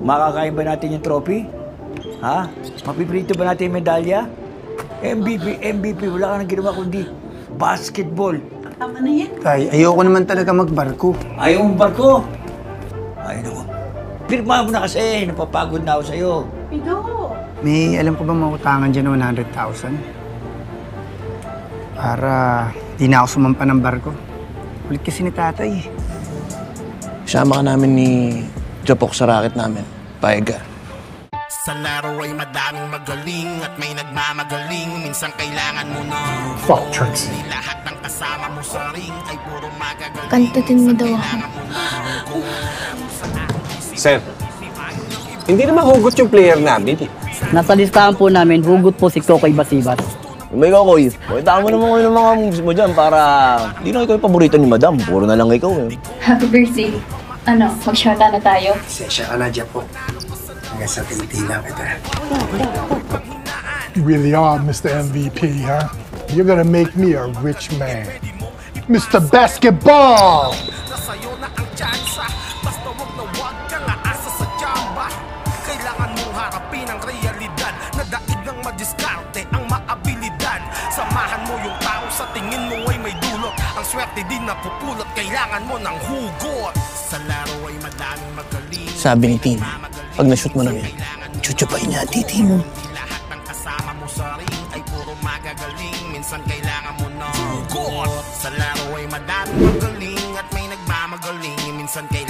Makakain ba natin yung trophy? Ha? Mapiprito ba natin yung medalya? MVP, wala ka nang ginawa kundi basketball. Tama na yan. Tay, ayoko naman talaga magbarko. Ayaw mong barko? Ay, naku. Pirma mo na kasi, napapagod na ako sa'yo. Pido. May alam ko ba mautangan dyan ng 100,000? Para di na ako sumampa ng barko. Ulit kasi ni tatay. Isama ka namin ni Japok sa racket namin. Payag ka. Sa laro ay madaming magaling at may nagmamagaling. Minsan kailangan mo na Fuck, Trixie. lahat ng kasama mo sa ring ay puro magagaling. Kantatin mo daw ako. Sir, hindi naman hugot yung player namin. Nasa listahan po namin, hugot po si Kokoy Basibas. May Kokoy, makita mo naman kayo ng mga moves mo dyan para hindi na ikaw yung paborito ni Madam. Puro na lang ikaw eh. Happy birthday. Ano, mag-shorta na tayo? Sensya ka na, Japo. Hanggang sa tinitila kita. You really are Mr. MVP, huh? You're gonna make me a rich man. Mr. Basketball! Sa'yo na ang tsansa. Basta wag kang aasa sa tsamba. Kailangan mong harapin ang realidad na daig ng madiskarte ang maabilidad. Samahan mo yung tao sa tingin mo ay may dulot. Ang swerte din na pupulot, kailangan mo ng hugot. Sa laro ay madaming magaling. Sabi ni Tin, pag na-shoot mo na yan, chuchupain niya titi mo. Lahat ng kasama mo sa ring ay puro magagaling. Minsan kailangan mo ng hugot. Sa laro ay madaming magaling at may nagmamagaling. Minsan kailangan